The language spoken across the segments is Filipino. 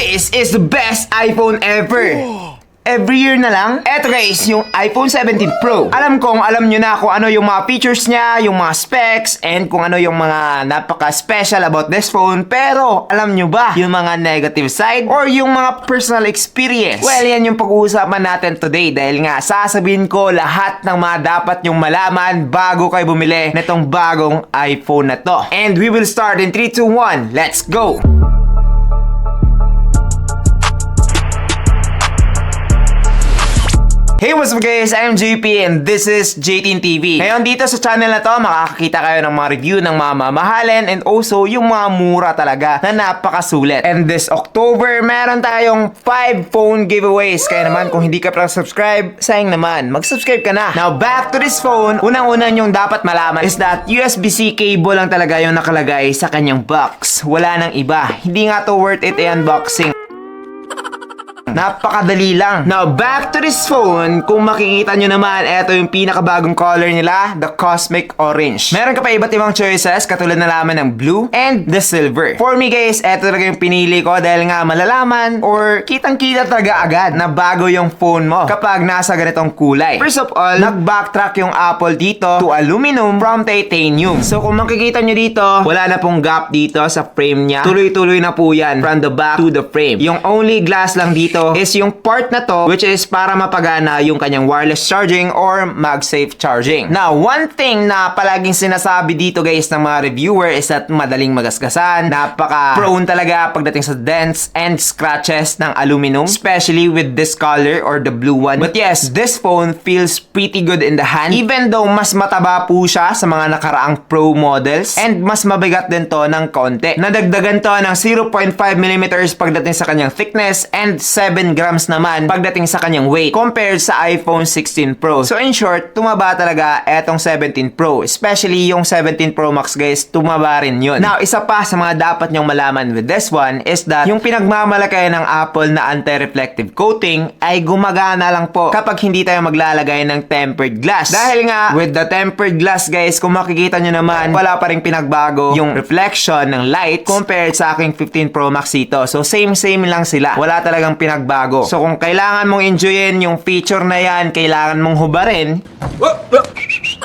This is the best iPhone ever! Every year na lang. Eto guys, yung iPhone 17 Pro. Alam kong alam nyo na kung ano yung mga features niya, yung mga specs, and kung ano yung mga napaka-special about this phone. Pero, alam nyo ba yung mga negative side or yung mga personal experience? Well, yan yung pag-uusapan natin today dahil nga sasabihin ko lahat ng mga dapat nyong malaman bago kayo bumili netong bagong iPhone na to. And we will start in 3, 2, 1. Let's go! Hey, what's up guys? I'm JP and this is JTeen TV. Ngayon dito sa channel na to, makakakita kayo ng mga review ng mga mamahalin and also yung mga mura talaga na napakasulit. And this October, meron tayong 5 phone giveaways. Kaya naman kung hindi ka pa subscribe, sayang naman, mag-subscribe ka na. Now back to this phone, unang-una yung dapat malaman is that USB-C cable lang talaga yung nakalagay sa kanyang box. Wala nang iba. Hindi nga to worth it i-unboxing. Napakadali lang. Now, back to this phone. Kung makikita nyo naman, eto yung pinakabagong color nila, the Cosmic Orange. Meron ka pa iba't ibang choices, katulad na laman ng blue and the silver. For me guys, eto talaga yung pinili ko dahil nga malalaman or kitang-kita talaga agad na bago yung phone mo kapag nasa ganitong kulay. First of all, nag-backtrack yung Apple dito to aluminum from titanium. So, kung makikita nyo dito, wala na pong gap dito sa frame niya. Tuloy-tuloy na po yan from the back to the frame. Yung only glass lang dito is yung part na to which is para mapagana yung kanyang wireless charging or MagSafe charging. Now, one thing na palaging sinasabi dito guys ng mga reviewer is that madaling magasgasan, napaka-prone talaga pagdating sa dents and scratches ng aluminum, especially with this color or the blue one. But yes, this phone feels pretty good in the hand even though mas mataba po siya sa mga nakaraang Pro models and mas mabigat din to ng konti. Nadagdagan to ng 0.5mm pagdating sa kanyang thickness and 7 grams naman pagdating sa kanyang weight compared sa iPhone 16 Pro. So in short, tumaba talaga etong 17 Pro. Especially yung 17 Pro Max guys, tumaba rin yun. Now, isa pa sa mga dapat nyong malaman with this one is that yung pinagmamalaki ng Apple na anti-reflective coating ay gumagana lang po kapag hindi tayo maglalagay ng tempered glass. Dahil nga, with the tempered glass guys, kung makikita nyo naman, wala pa rin pinagbago yung reflection ng light compared sa aking 15 Pro Max ito. So same lang sila. Wala talagang pinagbago. So kung kailangan mong enjoyin yung feature na yan, kailangan mong hubarin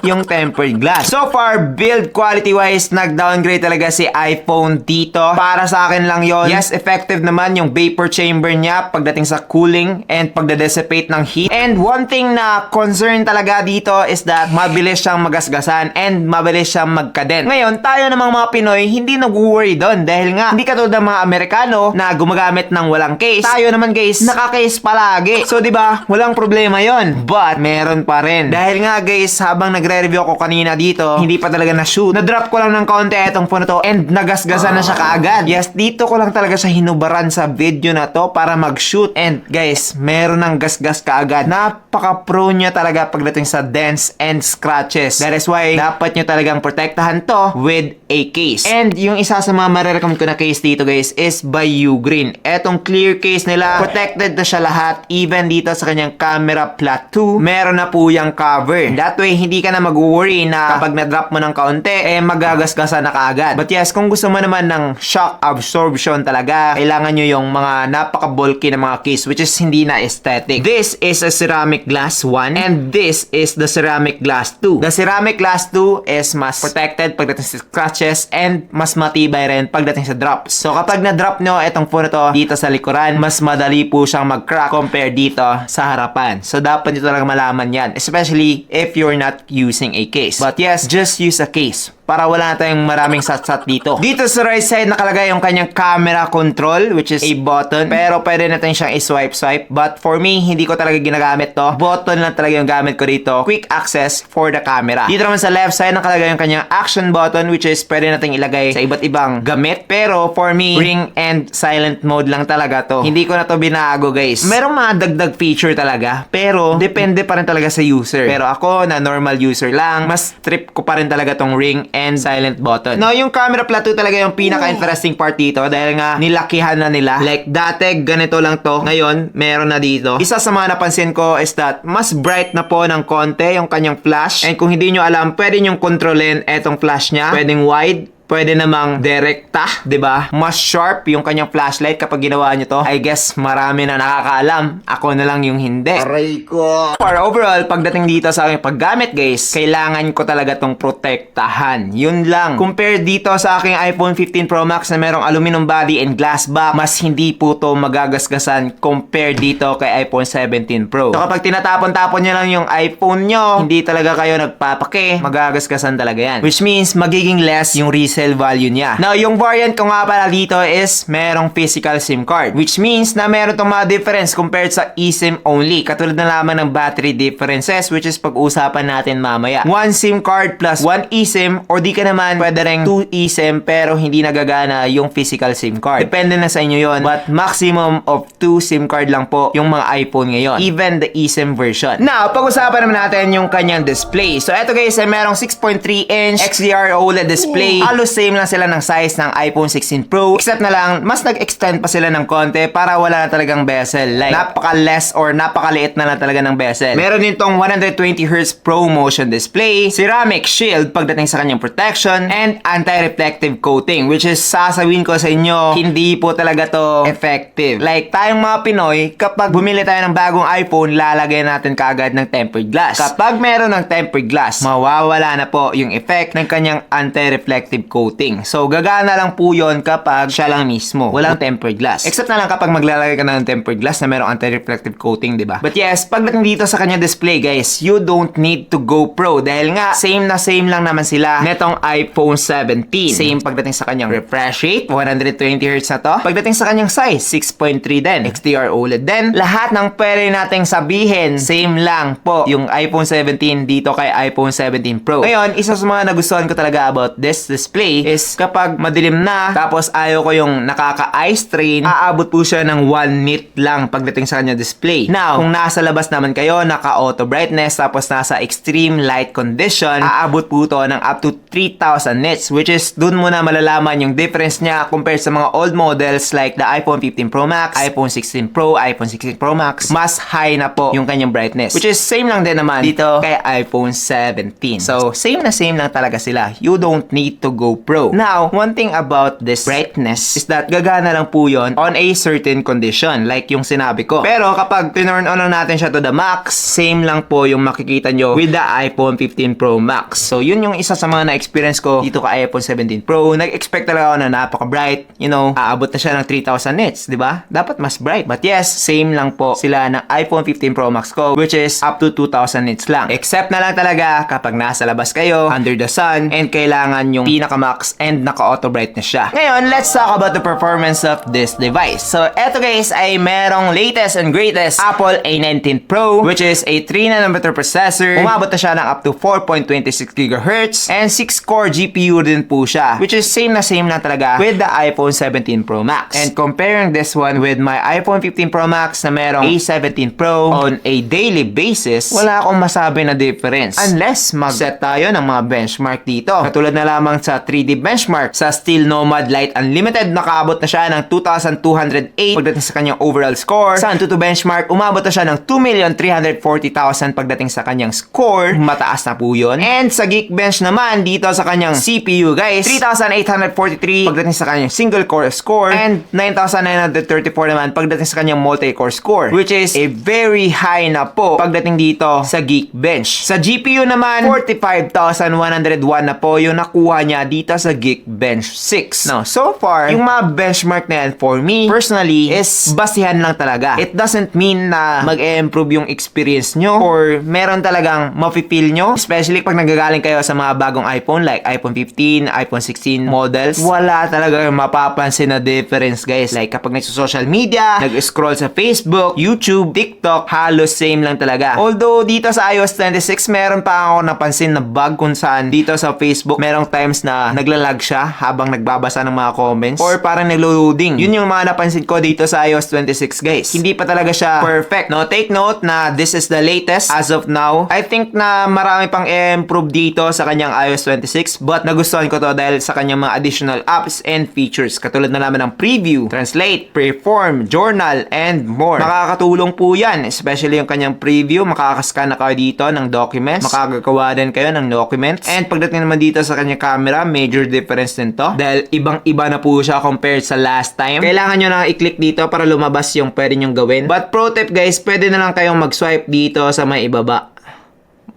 yung tempered glass. So far, build quality wise, nag-downgrade talaga si iPhone dito. Para sa akin lang yon. Yes, effective naman yung vapor chamber niya pagdating sa cooling and pagdadissipate ng heat. And one thing na concern talaga dito is that mabilis siyang magasgasan and mabilis siyang magkadent. Ngayon, tayo namang mga Pinoy, hindi nag-worry doon dahil nga, hindi katulad ng mga Amerikano na gumagamit ng walang case. Tayo naman guys, naka-case palagi. So, di ba, walang problema yon. But, meron pa rin. Dahil nga guys, habang nagre-review ako kanina dito, hindi pa talaga na-shoot. Na-drop ko lang ng konti itong phone na to and nagasgasan na siya kaagad. Yes, dito ko lang talaga siya hinubaran sa video na to para mag-shoot. And guys, meron ng gasgas kaagad. Napaka-pro niya talaga pagdating sa dents and scratches. That is why, dapat nyo talagang protektahan to with a case. And yung isa sa mga marirecommend ko na case dito guys is by Ugreen. Etong clear case nila, protected na siya lahat. Even dito sa kanyang camera plat 2, meron na po yung cover. That way, hindi ka na mag-worry na kapag na-drop mo ng kaunti, magagasgasan na kaagad. But yes, kung gusto mo naman ng shock absorption talaga, kailangan nyo yung mga napaka-bulky na mga case which is hindi na aesthetic. This is a ceramic glass 1 and this is the ceramic glass 2. The ceramic glass 2 is mas protected pagdating sa scratches and mas matibay rin pagdating sa drops. So kapag na-drop nyo itong phone na to dito sa likuran, mas madali po siyang mag-crack compare dito sa harapan. So dapat nyo talaga malaman yan, especially if you're not using a case. But yes, just use a case para wala na tayong maraming sat-sat dito. Dito sa right side nakalagay yung kanyang camera control which is a button. Pero pwede natin siyang i-swipe. But for me, hindi ko talaga ginagamit to. Button lang talaga yung gamit ko dito. Quick access for the camera. Dito naman sa left side nakalagay yung kanyang action button which is pwede natin ilagay sa iba't ibang gamit. Pero for me, ring and silent mode lang talaga to. Hindi ko na to binago guys. Merong mga dagdag feature talaga. Pero depende pa rin talaga sa user. Pero ako na normal user lang, mas trip ko pa rin talaga tong ring and silent button. Now, yung camera plateau talaga yung pinaka-interesting part dito dahil nga nilakihan na nila. Like, dati ganito lang to. Ngayon, meron na dito. Isa sa mga napansin ko is that mas bright na po ng konti yung kanyang flash. And kung hindi nyo alam, pwede nyong kontrolin etong flash niya. Pwedeng wide, pwede namang direkta, 'di ba? Mas sharp yung kanyang flashlight kapag ginawa nyo to. I guess marami na nakakaalam. Ako na lang yung hindi. Aray ko. For overall, pagdating dito sa aking paggamit guys, kailangan ko talaga tong protektahan. Yun lang. Compare dito sa aking iPhone 15 Pro Max na merong aluminum body and glass back, mas hindi po to magagasgasan compare dito kay iPhone 17 Pro. So kapag tinatapon-tapon nyo lang yung iPhone nyo, hindi talaga kayo nagpapake, magagasgasan talaga yan. Which means magiging less yung resale value niya. Now, yung variant ko nga pala dito is merong physical SIM card. Which means na meron tong mga difference compared sa eSIM only. Katulad na lamang ng battery differences which is pag-usapan natin mamaya. 1 SIM card plus 1 eSIM or di ka naman pwede rin 2 eSIM pero hindi nagagana yung physical SIM card. Depende na sa inyo yon. But maximum of 2 SIM card lang po yung mga iPhone ngayon. Even the eSIM version. Now, pag-usapan naman natin yung kanyang display. So, eto guys ay merong 6.3-inch XDR OLED display. Halos same lang sila ng size ng iPhone 16 Pro. Except na lang, mas nag-extend pa sila ng konti para wala na talagang bezel. Like, napaka-less or napakaliit na lang talaga ng bezel. Meron din tong 120Hz Pro Motion display, ceramic shield pagdating sa kanyang protection, and anti-reflective coating. Which is, sasabihin ko sa inyo, hindi po talaga to effective. Like, tayong mga Pinoy, kapag bumili tayo ng bagong iPhone, lalagay natin kaagad ng tempered glass. Kapag meron ng tempered glass, mawawala na po yung effect ng kanyang anti-reflective coating. So, gagana lang po yun kapag siya lang mismo. Walang tempered glass. Except na lang kapag maglalagay ka na ng tempered glass na merong anti-reflective coating, di ba? But yes, pagdating dito sa kanyang display, guys, you don't need to go pro. Dahil nga, same na same lang naman sila netong iPhone 17. Same pagdating sa kanyang refresh rate, 120Hz na to. Pagdating sa kanyang size, 6.3 din. XDR OLED din. Lahat ng pwede nating sabihin, same lang po yung iPhone 17 dito kay iPhone 17 Pro. Ngayon, isa sa mga nagustuhan ko talaga about this display is kapag madilim na, tapos ayaw ko yung nakaka-eye strain, aabot po siya ng 1 nit lang pagdating sa kanya display. Now, kung nasa labas naman kayo, naka-auto brightness, tapos nasa extreme light condition, aabot po to ng up to 3,000 nits, which is dun mo na malalaman yung difference niya compared sa mga old models like the iPhone 15 Pro Max, iPhone 16 Pro, iPhone 16 Pro Max. Mas high na po yung kanyang brightness, which is same lang din naman dito kay iPhone 17. So, same lang talaga sila. You don't need to go pro. Now, one thing about this brightness is that gagana lang po yun on a certain condition, like yung sinabi ko. Pero kapag tinurn on natin siya to the max, same lang po yung makikita nyo with the iPhone 15 Pro Max. So, yun yung isa sa mga na-experience ko dito kay iPhone 17 Pro. Nag-expect talaga ako na napaka-bright. You know, aabot na siya ng 3,000 nits, di ba? Dapat mas bright. But yes, same lang po sila ng iPhone 15 Pro Max ko, which is up to 2,000 nits lang. Except na lang talaga kapag nasa labas kayo, under the sun, and kailangan yung pinaka-max and naka-auto brightness siya. Ngayon, let's talk about the performance of this device. So, eto guys ay merong latest and greatest Apple A19 Pro, which is a 3nm processor. Umabot na siya ng up to 4.26 GHz and 6-core GPU din po siya, which is same na talaga with the iPhone 17 Pro Max. And comparing this one with my iPhone 15 Pro Max na merong A17 Pro on a daily basis, wala akong masabi na difference. Unless mag-set tayo ng mga benchmark dito. Katulad na lamang sa 3D benchmark. Sa Steel Nomad Lite Unlimited, nakaabot na siya ng 2,208 pagdating sa kanyang overall score. Sa Antutu benchmark, umabot na siya ng 2,340,000 pagdating sa kanyang score. Mataas na po yun. And sa Geekbench naman, dito sa kanyang CPU guys, 3,843 pagdating sa kanyang single core score and 9,934 naman pagdating sa kanyang multi-core score, which is a very high na po pagdating dito sa Geekbench. Sa GPU naman, 45,101 na po yung nakuha niya dito sa Geekbench 6. Now, so far, yung mga benchmark na yan for me, personally, is basihan lang talaga. It doesn't mean na mag-improve yung experience nyo or meron talagang mafe-feel nyo, especially pag nagagaling kayo sa mga bagong iPhone like iPhone 15, iPhone 16 models. Wala talaga mapapansin na difference guys. Like kapag nagso-social media, nag-scroll sa Facebook, YouTube, TikTok, halos same lang talaga. Although dito sa iOS 26, meron pa ako napansin na bug kung saan dito sa Facebook, merong times na naglalag siya habang nagbabasa ng mga comments or parang naglo-loading. Yun yung mga napansin ko dito sa iOS 26 guys. Hindi pa talaga siya perfect. No, take note na this is the latest as of now. I think na marami pang improve dito sa kanyang iOS 26 but nagustuhan ko to dahil sa kanyang mga additional apps and features katulad na naman ng preview, translate, preform, journal, and more. Makakatulong po yan, especially yung kanyang preview. Makakascan na kayo dito ng documents. Makakagawa din kayo ng documents. And pagdating naman dito sa kanyang camera, major difference din to. Dahil ibang-iba na po siya compared sa last time. Kailangan nyo na i-click dito para lumabas yung pwede nyong gawin. But pro tip guys, pwede na lang kayong mag-swipe dito sa may ibaba.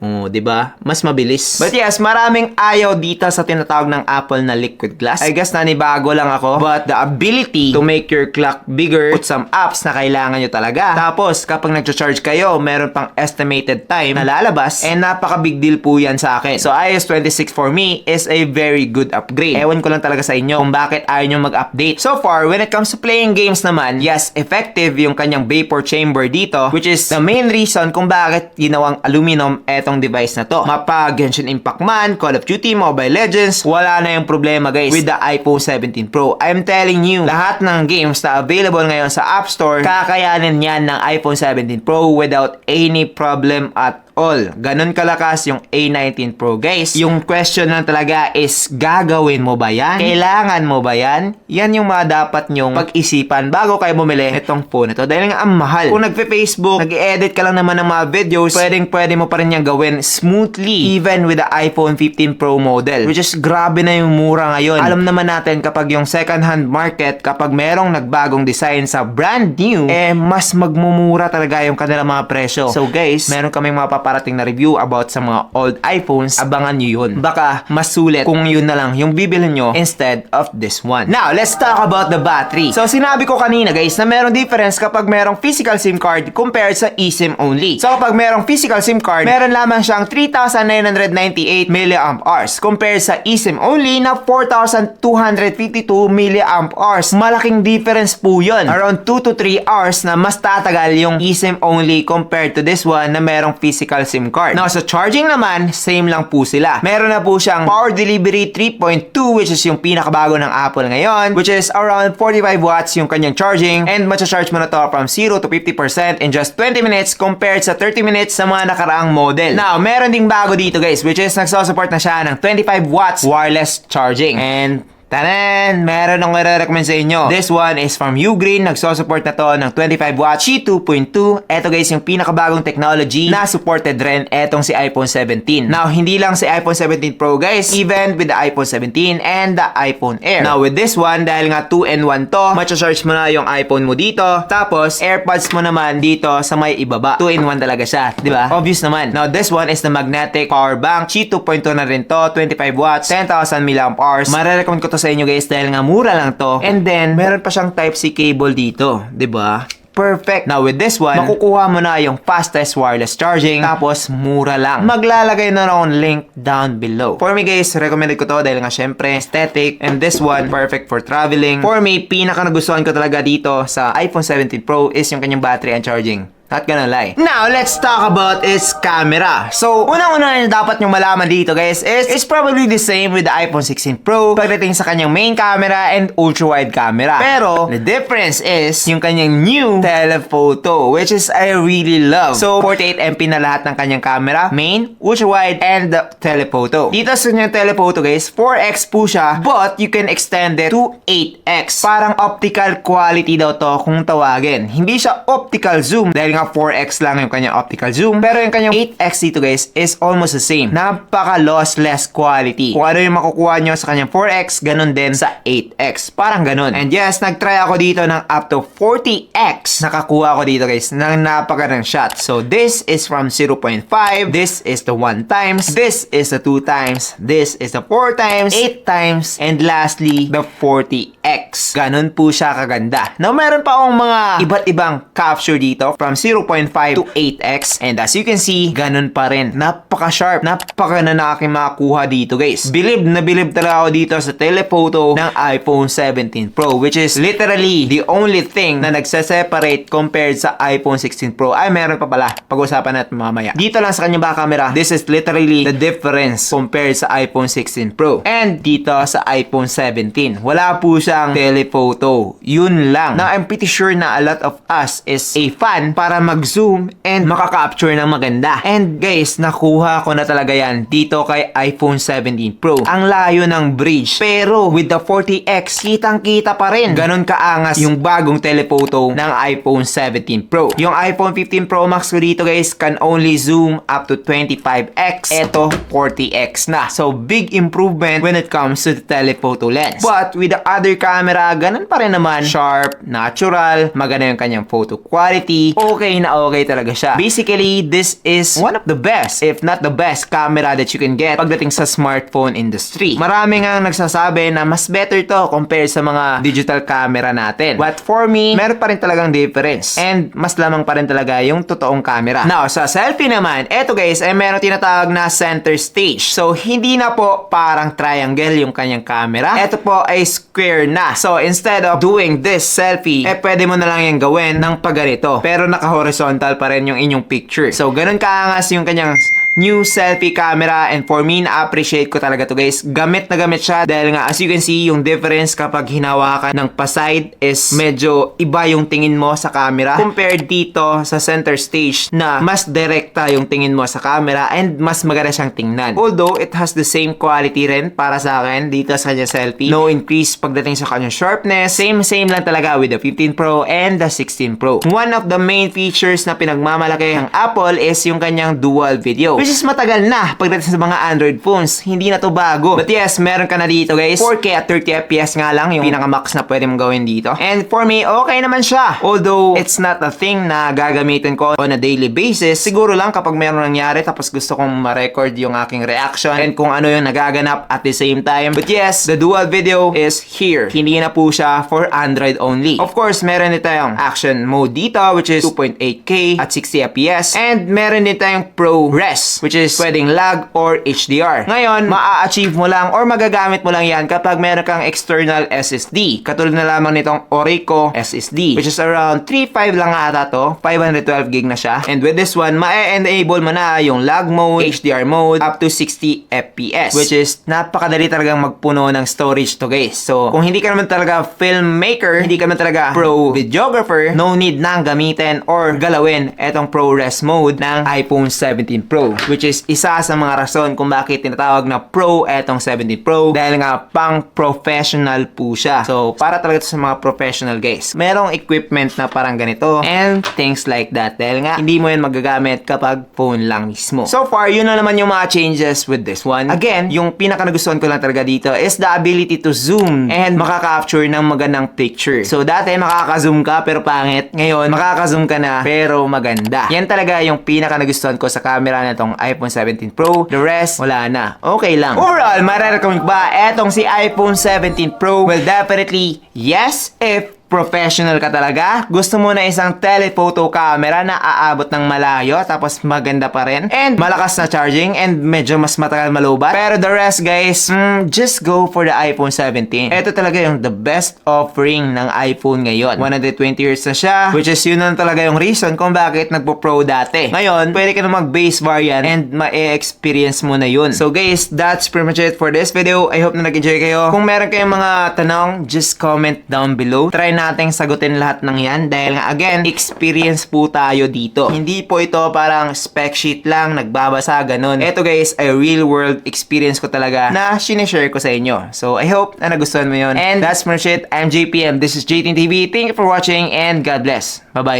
Oh, 'di ba? Mas mabilis. But yes, maraming ayaw dito sa tinatawag ng Apple na liquid glass. I guess nanibago lang ako. But the ability to make your clock bigger, put some apps na kailangan nyo talaga. Tapos, kapag nag-charge kayo, meron pang estimated time na lalabas. And napaka-big deal po yan sa akin. So, iOS 26 for me is a very good upgrade. Ewan ko lang talaga sa inyo kung bakit ayaw nyo mag-update. So far, when it comes to playing games naman, yes, effective yung kanyang vapor chamber dito, which is the main reason kung bakit ginawang aluminum etong device na to. Mapa Genshin Impact man, Call of Duty, Mobile Legends, wala na yung problema guys with the iPhone 17 Pro. I'm telling you, lahat ng games na available ngayon sa App Store, kakayanin yan ng iPhone 17 Pro without any problem at all. Ganun kalakas yung A19 Pro guys. Yung question lang talaga is, gagawin mo ba yan? Kailangan mo ba yan? Yan yung mga dapat nyong pag-isipan bago kayo bumili itong phone ito. Dahil nga ang mahal. Kung nagpe-Facebook, nag-edit ka lang naman ng mga videos, pwede mo pa rin yung gawin smoothly even with the iPhone 15 Pro model. Which is grabe na yung mura ngayon. Alam naman natin kapag yung second hand market, kapag merong nagbagong design sa brand new, mas magmumura talaga yung kanilang mga presyo. So guys, meron kaming mga parating na review about sa mga old iPhones, abangan nyo yun. Baka mas sulit kung yun na lang yung bibilhin nyo instead of this one. Now, let's talk about the battery. So, sinabi ko kanina guys na merong difference kapag merong physical SIM card compared sa eSIM only. So, kapag merong physical SIM card, meron lamang siyang 3,998 mAh compared sa eSIM only na 4,252 mAh. Malaking difference po yun. Around 2 to 3 hours na mas tatagal yung eSIM only compared to this one na merong physical SIM card. Now, sa charging naman, same lang po sila. Meron na po siyang Power Delivery 3.2 which is yung pinakabago ng Apple ngayon, which is around 45 watts yung kanyang charging, and matcha-charge mo na to from 0 to 50% in just 20 minutes compared sa 30 minutes sa mga nakaraang model. Now, meron ding bago dito guys, which is nagsusupport na siya ng 25 watts wireless charging. And tanan! Meron akong i-recommend sa inyo. This one is from Ugreen. Nagsusupport na to ng 25 watts Qi 2.2. Eto guys, yung pinakabagong technology na supported rin etong si iPhone 17. Now, hindi lang si iPhone 17 Pro guys, even with the iPhone 17 and the iPhone Air. Now, with this one, dahil nga 2-in-1 to, matcha-charge mo na yung iPhone mo dito. Tapos, AirPods mo naman dito sa may ibaba. 2-in-1 talaga siya. Diba? Obvious naman. Now, this one is the magnetic power bank. Qi 2.2 na rin to. 25 watts, 10,000 mAh. Marerecommend ko to sa inyo guys dahil nga mura lang to. And then, meron pa siyang Type-C cable dito. 'Di ba? Perfect. Now with this one, makukuha mo na yung fastest wireless charging, tapos mura lang. Maglalagay na akong link down below. For me guys, recommended ko to dahil nga syempre aesthetic, and this one perfect for traveling. For me, pinaka nagustuhan ko talaga dito sa iPhone 17 Pro is yung kanyang battery and charging. Not gonna lie. Now, let's talk about its camera. So, unang-una na dapat nyong malaman dito guys is it's probably the same with the iPhone 16 Pro pagdating sa kanyang main camera and ultra-wide camera. Pero, the difference is yung kanyang new telephoto, which is I really love. So, 48MP na lahat ng kanyang camera, main, ultra-wide, and the telephoto. Dito sa kanyang telephoto guys, 4x po siya, but you can extend it to 8x. Parang optical quality daw to kung tawagin. Hindi siya optical zoom dahil nga 4x lang yung kanyang optical zoom. Pero yung kanyang 8x dito guys is almost the same. Napaka lossless quality. Kung ano yung makukuha nyo sa kanyang 4x, ganun din sa 8x. Parang ganun. And yes, nagtry ako dito ng up to 40x. Nakakuha ako dito guys ng napakagandang shot. So this is from 0.5. This is the 1 times. This is the 2 times. This is the 4 times, 8 times, and lastly, the 40x. Ganun po siya kaganda. Now, meron pa akong mga iba't ibang capture dito from 0.5 to 8x, and as you can see, ganun pa rin. Napaka-sharp, napakaganda na aking makakuha dito guys. Bilib na bilib talaga ako dito sa telephoto ng iPhone 17 Pro, which is literally the only thing na nagse-separate compared sa iPhone 16 Pro. Ay, meron pa pala. Pag-usapan natin mamaya. Dito lang sa kanyang back camera, this is literally the difference compared sa iPhone 16 Pro. And dito sa iPhone 17, wala po siyang telephoto. Yun lang. Now, I'm pretty sure na a lot of us is a fan para mag-zoom and makaka-capture ng maganda. And guys, nakuha ko na talaga yan dito kay iPhone 17 Pro. Ang layo ng bridge, pero with the 40x, kitang-kita pa rin. Ganon kaangas yung bagong telephoto ng iPhone 17 Pro. Yung iPhone 15 Pro Max ko dito guys can only zoom up to 25x. Eto, 40x na. So, big improvement when it comes to the telephoto lens. But with the other camera, ganun pa rin naman. Sharp, natural, maganda yung kanyang photo quality. Okay na okay talaga siya. Basically, this is one of the best, if not the best camera that you can get pagdating sa smartphone industry. Marami nga nagsasabi na mas better to compared sa mga digital camera natin. But for me, meron pa rin talagang difference. And mas lamang pa rin talaga yung totoong camera. Now, sa selfie naman, eto guys, ay meron tinatawag na center stage. So, hindi na po parang triangle yung kanyang camera. Eto po ay square na. So, instead of doing this selfie, pwede mo na lang yung gawin ng pagganito. Pero naka-horizontal pa rin yung inyong picture. So, ganun kaangas yung kanyang new selfie camera, and for me, na-appreciate ko talaga to guys. Gamit na gamit siya dahil nga as you can see, yung difference kapag hinawakan ng pa-side is medyo iba yung tingin mo sa camera compared dito sa center stage na mas direkta yung tingin mo sa camera and mas maganda siyang tingnan. Although, it has the same quality rin para sa akin dito sa kanya selfie. No increase pagdating sa kanyang sharpness. Same lang talaga with the 15 Pro and the 16 Pro. One of the main features na pinagmamalaki ng Apple is yung kanyang dual video, which is matagal na pagdating sa mga Android phones. Hindi na to bago. But yes, meron ka na dito guys. 4K at 30 FPS nga lang yung pinaka-max na pwede mong gawin dito. And for me, okay naman siya. Although, it's not a thing na gagamitin ko on a daily basis. Siguro lang kapag meron nangyari tapos gusto kong ma-record yung aking reaction and kung ano yung nagaganap at the same time. But yes, the dual video is here. Hindi na po siya for Android only. Of course, meron din tayong action mode dito which is 2.8K at 60 FPS. And meron din tayong ProRes, which is pwedeng lag or HDR. Ngayon, maa-achieve mo lang or magagamit mo lang yan kapag meron kang external SSD. Katulad na lamang nitong Orico SSD, which is around 3.5 lang ata to. 512 gig na siya. And with this one, ma-enable mo na yung lag mode, HDR mode, up to 60 FPS, which is napakadali talagang magpuno ng storage to guys. So, kung hindi ka naman talaga filmmaker, hindi ka naman talaga pro videographer, no need nang gamitin or galawin etong ProRes mode ng iPhone 17 Pro, which is isa sa mga rason kung bakit tinatawag na Pro etong 17 Pro dahil nga pang professional po siya. So, para talaga ito sa mga professional guys. Merong equipment na parang ganito and things like that dahil nga hindi mo yan magagamit kapag phone lang mismo. So far, yun na naman yung mga changes with this one. Again, yung pinaka nagustuhan ko lang talaga dito is the ability to zoom and makaka-capture ng magandang picture. So, dati makaka-zoom ka pero pangit. Ngayon, makaka-zoom ka na pero maganda. Yan talaga yung pinaka nagustuhan ko sa camera na itong iPhone 17 Pro. The rest, wala na. Okay lang. Overall, marirecommend ba etong si iPhone 17 Pro? Well, definitely, yes, if professional ka talaga. Gusto mo na isang telephoto camera na aabot ng malayo tapos maganda pa rin and malakas na charging and medyo mas matagal malubat. Pero the rest guys, just go for the iPhone 17. Ito talaga yung the best offering ng iPhone ngayon. 120 Hz na siya, which is yun na talaga yung reason kung bakit nagpo-Pro dati. Ngayon, pwede ka na mag-base variant and ma-experience mo na yun. So guys, that's pretty much it for this video. I hope na nag-enjoy kayo. Kung meron kayong mga tanong, just comment down below. Try nating sagutin lahat ng yan dahil nga again, experience po tayo dito. Hindi po ito parang spec sheet lang, nagbabasa, ganun. Ito guys, ay real world experience ko talaga na sinishare ko sa inyo. So, I hope na nagustuhan mo yun. And that's my shit. I'm JPM. This is JTN TV. Thank you for watching and God bless. Bye-bye.